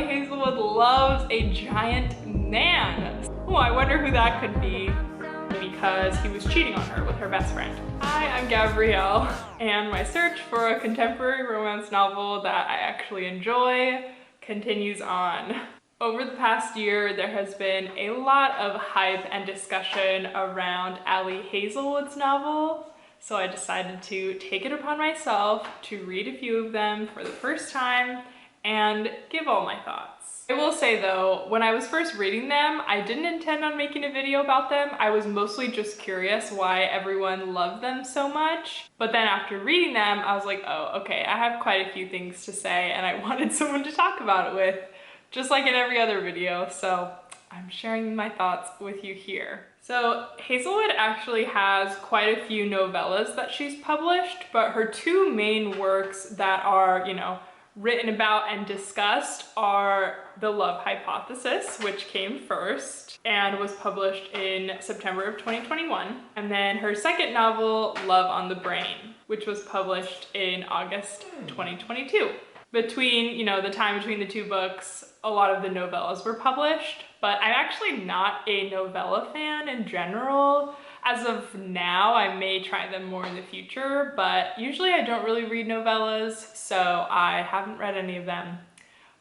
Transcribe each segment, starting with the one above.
Ali Hazelwood loves a giant man. Oh, I wonder who that could be, because he was cheating on her with her best friend. Hi, I'm Gabrielle, and my search for a contemporary romance novel that I actually enjoy continues on. Over the past year, there has been a lot of hype and discussion around Ali Hazelwood's novel, so I decided to take it upon myself to read a few of them for the first time and give all my thoughts. I will say though, when I was first reading them, I didn't intend on making a video about them. I was mostly just curious why everyone loved them so much. But then after reading them, I was like, oh, okay, I have quite a few things to say and I wanted someone to talk about it with, just like in every other video. So I'm sharing my thoughts with you here. So Hazelwood actually has quite a few novellas that she's published, but her two main works that are, written about and discussed are The Love Hypothesis, which came first and was published in September of 2021. And then her second novel, Love on the Brain, which was published in August 2022. Between, the time between the two books, a lot of the novellas were published, but I'm actually not a novella fan in general. As of now, I may try them more in the future, but usually I don't really read novellas, so I haven't read any of them.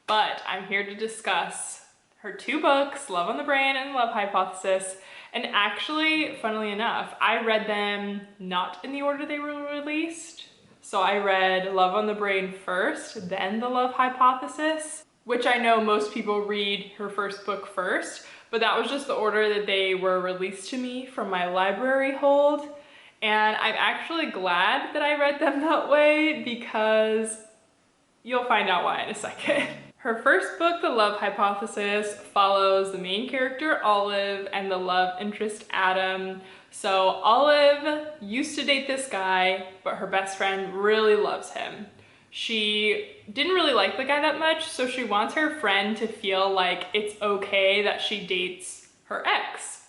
But I'm here to discuss her two books, Love on the Brain and Love Hypothesis. And actually, funnily enough, I read them not in the order they were released. So I read Love on the Brain first, then The Love Hypothesis, which I know most people read her first book first, but that was just the order that they were released to me from my library hold. And I'm actually glad that I read them that way because you'll find out why in a second. Her first book, The Love Hypothesis, follows the main character, Olive, and the love interest, Adam. So Olive used to date this guy, but her best friend really loves him. She didn't really like the guy that much, so she wants her friend to feel like it's okay that she dates her ex.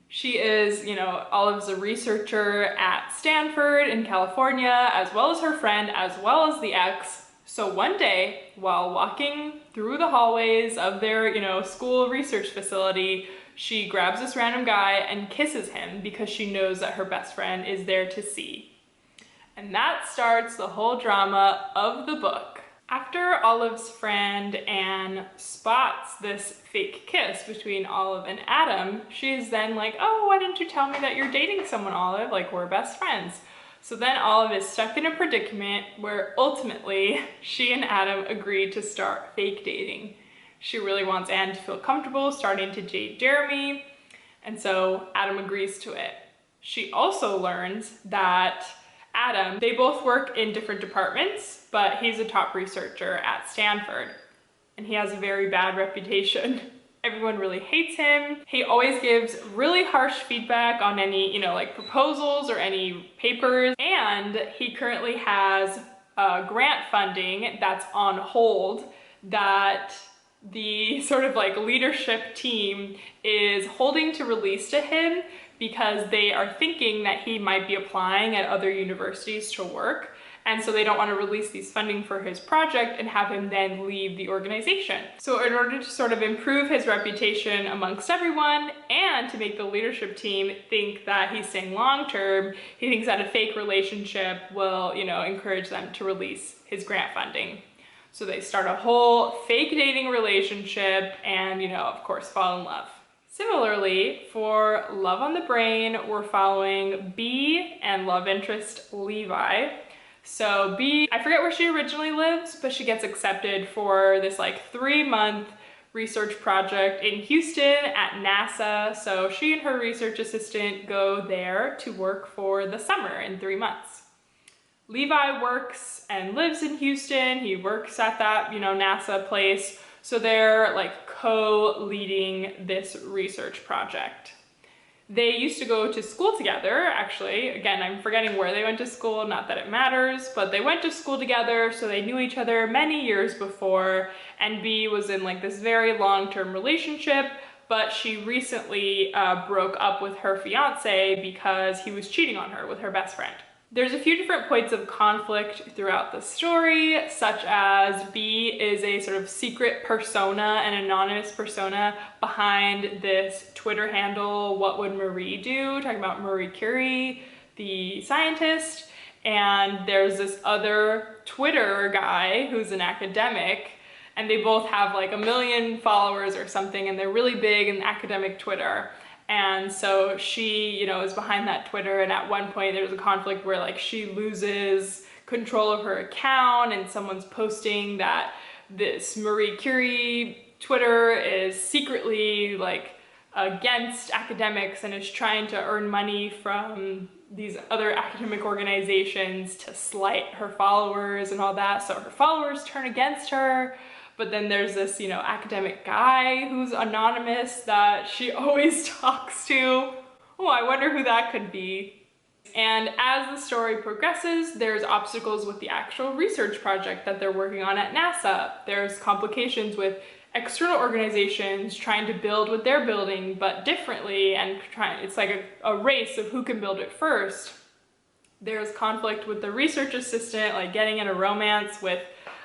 She is, Olive's a researcher at Stanford in California, as well as her friend, as well as the ex. So one day, while walking through the hallways of their, school research facility, she grabs this random guy and kisses him because she knows that her best friend is there to see. And that starts the whole drama of the book. After Olive's friend Anne spots this fake kiss between Olive and Adam, she's then like, oh, why didn't you tell me that you're dating someone, Olive? Like, we're best friends. So then Olive is stuck in a predicament where ultimately she and Adam agreed to start fake dating. She really wants Anne to feel comfortable starting to date Jeremy, and so Adam agrees to it. She also learns that Adam, they both work in different departments, but he's a top researcher at Stanford, and he has a very bad reputation. Everyone really hates him. He always gives really harsh feedback on any, proposals or any papers, and he currently has grant funding that's on hold that the sort of leadership team is holding to release to him because they are thinking that he might be applying at other universities to work. And so they don't want to release these funding for his project and have him then leave the organization. So in order to sort of improve his reputation amongst everyone and to make the leadership team think that he's staying long-term, he thinks that a fake relationship will, encourage them to release his grant funding. So they start a whole fake dating relationship and, of course, fall in love. Similarly, for Love on the Brain, we're following Bee and love interest Levi. So Bee, I forget where she originally lives, but she gets accepted for this 3-month research project in Houston at NASA. So she and her research assistant go there to work for the summer in 3 months. Levi works and lives in Houston. He works at that, NASA place. So they're co-leading this research project. They used to go to school together, actually. Again, I'm forgetting where they went to school, not that it matters, but they went to school together, so they knew each other many years before, and Bee was in this very long-term relationship, but she recently broke up with her fiance because he was cheating on her with her best friend. There's a few different points of conflict throughout the story, such as B is a sort of secret persona, an anonymous persona behind this Twitter handle, What Would Marie Do? Talking about Marie Curie, the scientist. And there's this other Twitter guy who's an academic, and they both have like 1 million followers or something, and they're really big in academic Twitter. And so she, is behind that Twitter, and at one point there's a conflict where like she loses control of her account and someone's posting that this Marie Curie Twitter is secretly like against academics and is trying to earn money from these other academic organizations to slight her followers and all that. So her followers turn against her. But then there's this, academic guy who's anonymous that she always talks to. Oh, I wonder who that could be. And as the story progresses, there's obstacles with the actual research project that they're working on at NASA. There's complications with external organizations trying to build what they're building, but differently, and it's like a race of who can build it first. There's conflict with the research assistant, like getting in a romance with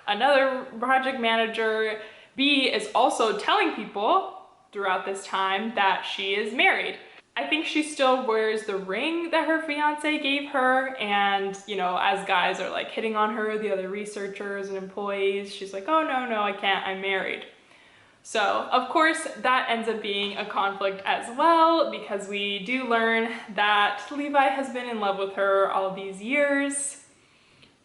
another project manager. B is also telling people throughout this time that she is married. I think she still wears the ring that her fiance gave her, and as guys are like hitting on her, the other researchers and employees, she's like, oh no, I can't, I'm married. So of course that ends up being a conflict as well, because we do learn that Levi has been in love with her all these years.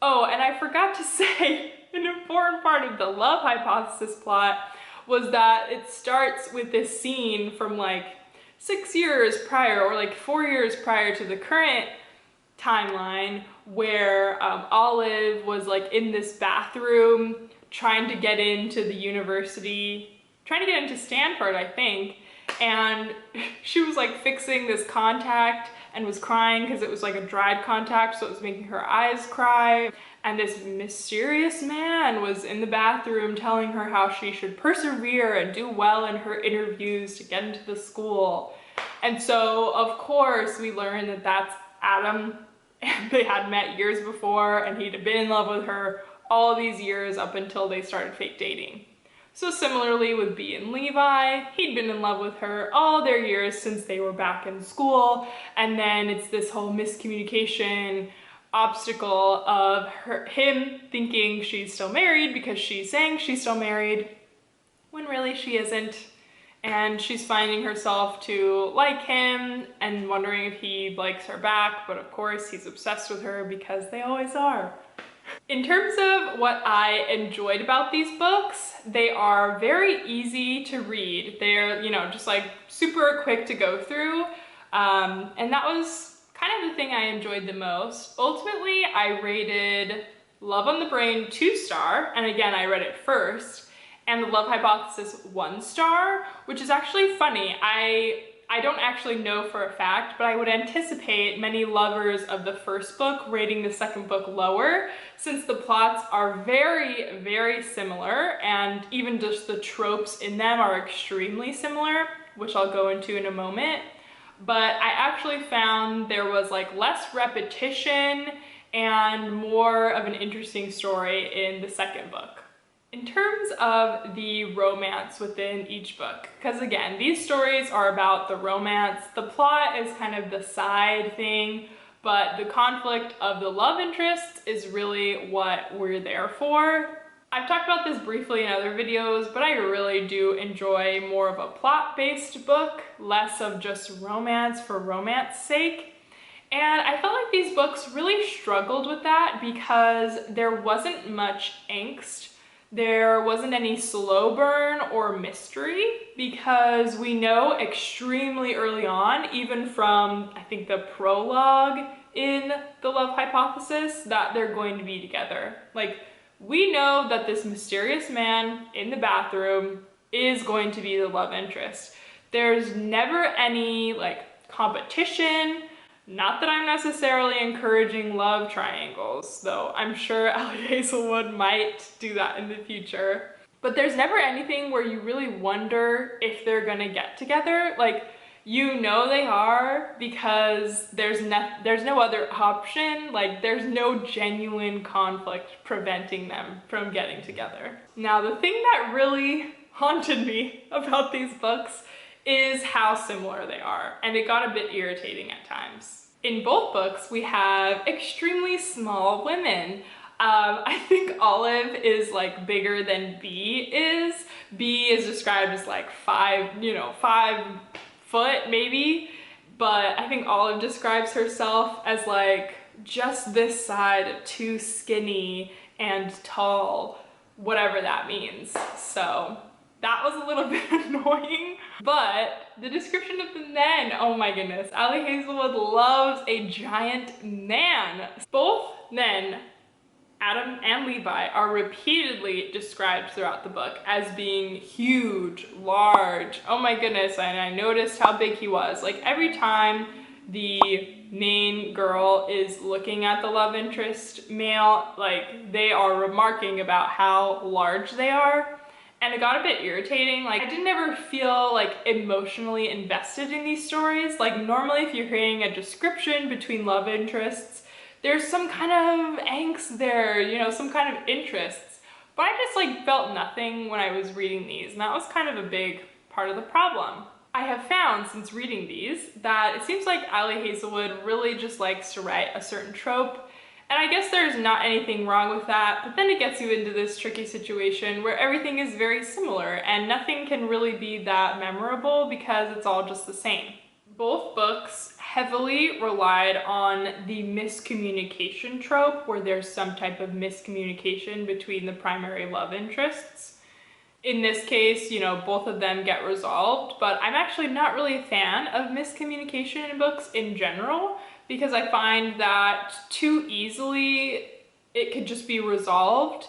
Oh, and I forgot to say, an important part of the love hypothesis plot was that it starts with this scene from like 6 years prior, or like 4 years prior to the current timeline, where Olive was like in this bathroom trying to get into the university, trying to get into Stanford, I think, and she was like fixing this contact and was crying because it was like a dried contact, so it was making her eyes cry. And this mysterious man was in the bathroom telling her how she should persevere and do well in her interviews to get into the school. And so, of course, we learn that that's Adam, and they had met years before, and he'd been in love with her all these years up until they started fake dating. So similarly with B and Levi, he'd been in love with her all their years since they were back in school, and then it's this whole miscommunication obstacle of him thinking she's still married because she's saying she's still married when really she isn't, and she's finding herself to like him and wondering if he likes her back, but of course he's obsessed with her because they always are. In terms of what I enjoyed about these books, they are very easy to read. They're, just like super quick to go through. And that was kind of the thing I enjoyed the most. Ultimately, I rated Love on the Brain 2-star, and again, I read it first, and The Love Hypothesis 1-star, which is actually funny. I don't actually know for a fact, but I would anticipate many lovers of the first book rating the second book lower, since the plots are very, very similar, and even just the tropes in them are extremely similar, which I'll go into in a moment. But I actually found there was like less repetition and more of an interesting story in the second book. In terms of the romance within each book, because again, these stories are about the romance, the plot is kind of the side thing, but the conflict of the love interests is really what we're there for. I've talked about this briefly in other videos, but I really do enjoy more of a plot-based book, less of just romance for romance's sake. And I felt like these books really struggled with that because there wasn't much angst. There wasn't any slow burn or mystery, because we know extremely early on, even from I think the prologue in The Love Hypothesis, that they're going to be together. Like, we know that this mysterious man in the bathroom is going to be the love interest. There's never any like competition. Not that I'm necessarily encouraging love triangles, though I'm sure Ali Hazelwood might do that in the future. But there's never anything where you really wonder if they're gonna get together. Like, you know they are because there's no other option. Like, there's no genuine conflict preventing them from getting together. Now, the thing that really haunted me about these books is how similar they are, and it got a bit irritating at times. In both books, we have extremely small women. I think Olive is like bigger than B is. B is described as like 5 foot maybe, but I think Olive describes herself as like just this side of too skinny and tall, whatever that means. So that was a little bit annoying. But the description of the men, oh my goodness, Ali Hazelwood loves a giant man. Both men, Adam and Levi, are repeatedly described throughout the book as being huge, large. Oh my goodness, and I noticed how big he was. Like, every time the main girl is looking at the love interest male, like, they are remarking about how large they are. And it got a bit irritating. Like, I didn't ever feel like emotionally invested in these stories. Like, normally if you're hearing a description between love interests, there's some kind of angst there, you know, some kind of interests. But I just like felt nothing when I was reading these, and that was kind of a big part of the problem. I have found since reading these that it seems like Ali Hazelwood really just likes to write a certain trope, and I guess there's not anything wrong with that, but then it gets you into this tricky situation where everything is very similar and nothing can really be that memorable because it's all just the same. Both books heavily relied on the miscommunication trope, where there's some type of miscommunication between the primary love interests. In this case, you know, both of them get resolved, but I'm actually not really a fan of miscommunication in books in general, because I find that too easily it could just be resolved.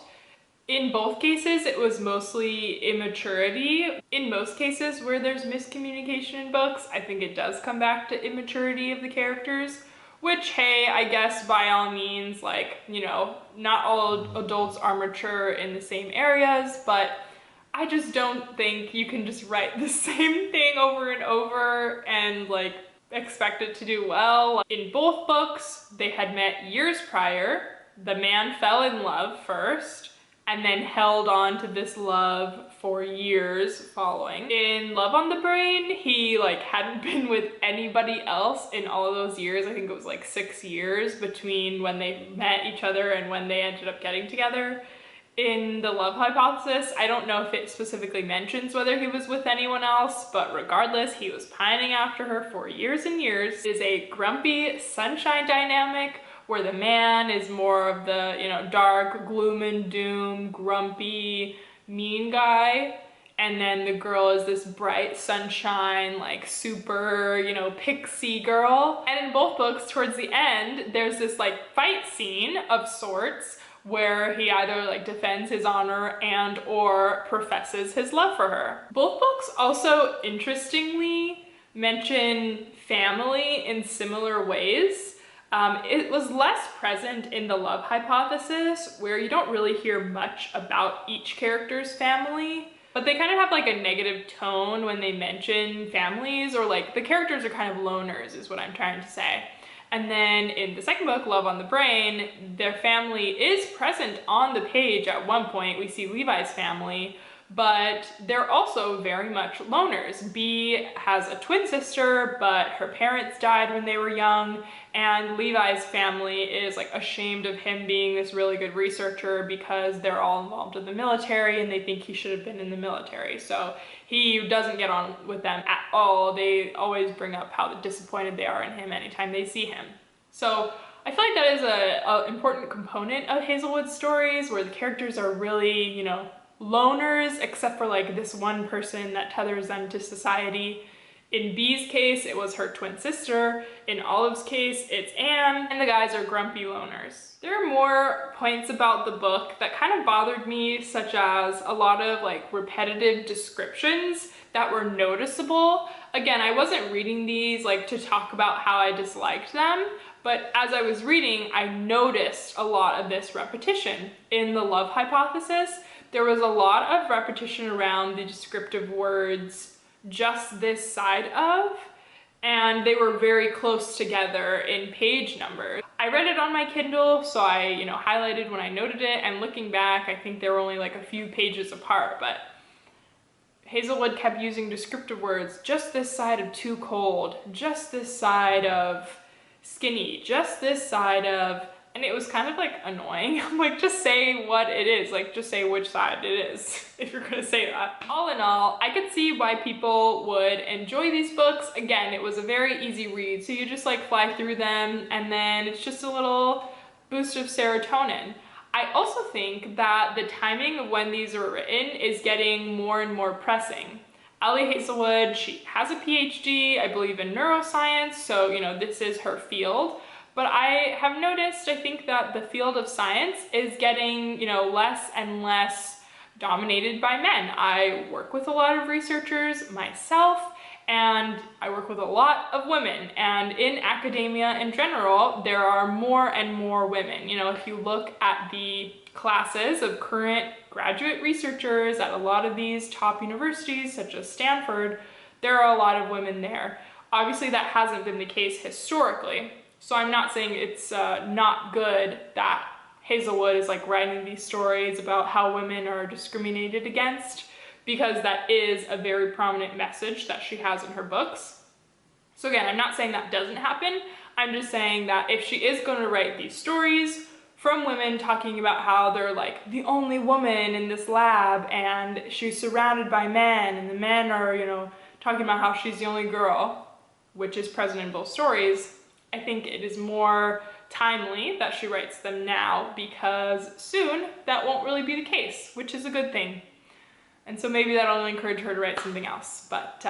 In both cases, it was mostly immaturity. In most cases where there's miscommunication in books, I think it does come back to immaturity of the characters, which, hey, I guess by all means, like, you know, not all adults are mature in the same areas, but I just don't think you can just write the same thing over and over and like expect it to do well. In both books, they had met years prior. The man fell in love first, and then held on to this love for years following. In Love on the Brain, he like hadn't been with anybody else in all of those years. I think it was like 6 years between when they met each other and when they ended up getting together. In The Love Hypothesis, I don't know if it specifically mentions whether he was with anyone else, but regardless, he was pining after her for years and years. It is a grumpy sunshine dynamic where the man is more of the, you know, dark, gloom and doom, grumpy, mean guy. And then the girl is this bright sunshine, like super, you know, pixie girl. And in both books, towards the end, there's this like fight scene of sorts where he either like defends his honor and or professes his love for her. Both books also, interestingly, mention family in similar ways. It was less present in The Love Hypothesis, where you don't really hear much about each character's family, but they kind of have like a negative tone when they mention families, or like the characters are kind of loners is what I'm trying to say. And then in the second book, Love on the Brain, their family is present on the page at one point. We see Levi's family, but they're also very much loners. B has a twin sister, but her parents died when they were young, and Levi's family is like ashamed of him being this really good researcher because they're all involved in the military and they think he should have been in the military. So he doesn't get on with them at all. They always bring up how disappointed they are in him anytime they see him. So I feel like that is an important component of Hazelwood's stories, where the characters are really, you know, loners, except for like this one person that tethers them to society. In B's case, it was her twin sister. In Olive's case, it's Anne, and the guys are grumpy loners. There are more points about the book that kind of bothered me, such as a lot of like repetitive descriptions that were noticeable. Again, I wasn't reading these like to talk about how I disliked them, but as I was reading, I noticed a lot of this repetition. In The Love Hypothesis, there was a lot of repetition around the descriptive words, just this side of, and they were very close together in page numbers. I read it on my Kindle, so I, highlighted when I noted it, and looking back, I think they were only like a few pages apart, but Hazelwood kept using descriptive words, just this side of too cold, just this side of skinny, just this side of, and it was kind of like annoying. I'm like, just say what it is, like just say which side it is if you're gonna say that. All in all, I could see why people would enjoy these books. Again, it was a very easy read, so you just like fly through them and then it's just a little boost of serotonin. I also think that the timing of when these were written is getting more and more pressing. Ali Hazelwood, she has a PhD, I believe in neuroscience, so this is her field. But I have noticed, I think that the field of science is getting, less and less dominated by men. I work with a lot of researchers myself, and I work with a lot of women. And in academia in general, there are more and more women. If you look at the classes of current graduate researchers at a lot of these top universities, such as Stanford, there are a lot of women there. Obviously, that hasn't been the case historically. So I'm not saying it's not good that Hazelwood is like writing these stories about how women are discriminated against, because that is a very prominent message that she has in her books. So again, I'm not saying that doesn't happen. I'm just saying that if she is going to write these stories from women talking about how they're like the only woman in this lab and she's surrounded by men and the men are, talking about how she's the only girl, which is present in both stories, I think it is more timely that she writes them now, because soon that won't really be the case, which is a good thing. And so maybe that'll encourage her to write something else. But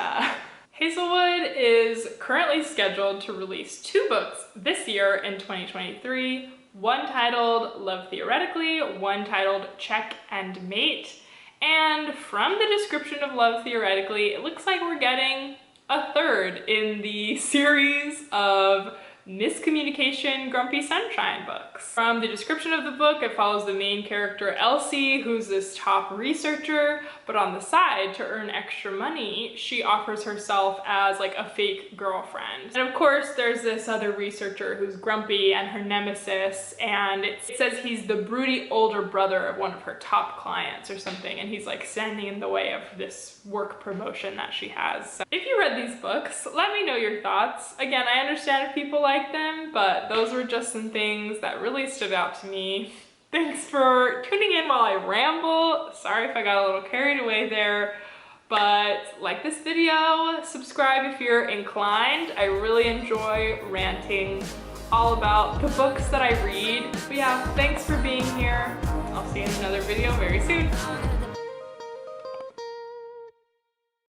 Hazelwood is currently scheduled to release 2 books this year in 2023, one titled Love Theoretically, one titled Check and Mate. And from the description of Love Theoretically, it looks like we're getting a 3rd in the series of miscommunication Grumpy Sunshine books. From the description of the book, it follows the main character Elsie, who's this top researcher, but on the side, to earn extra money, she offers herself as like a fake girlfriend. And of course, there's this other researcher who's grumpy and her nemesis, and it says he's the broody older brother of one of her top clients or something, and he's like standing in the way of this work promotion that she has. So if you read these books, let me know your thoughts. Again, I understand if people like them, but those were just some things that really stood out to me. Thanks for tuning in while I ramble. Sorry if I got a little carried away there, but like this video, subscribe if you're inclined. I really enjoy ranting all about the books that I read. But yeah, thanks for being here. I'll see you in another video very soon.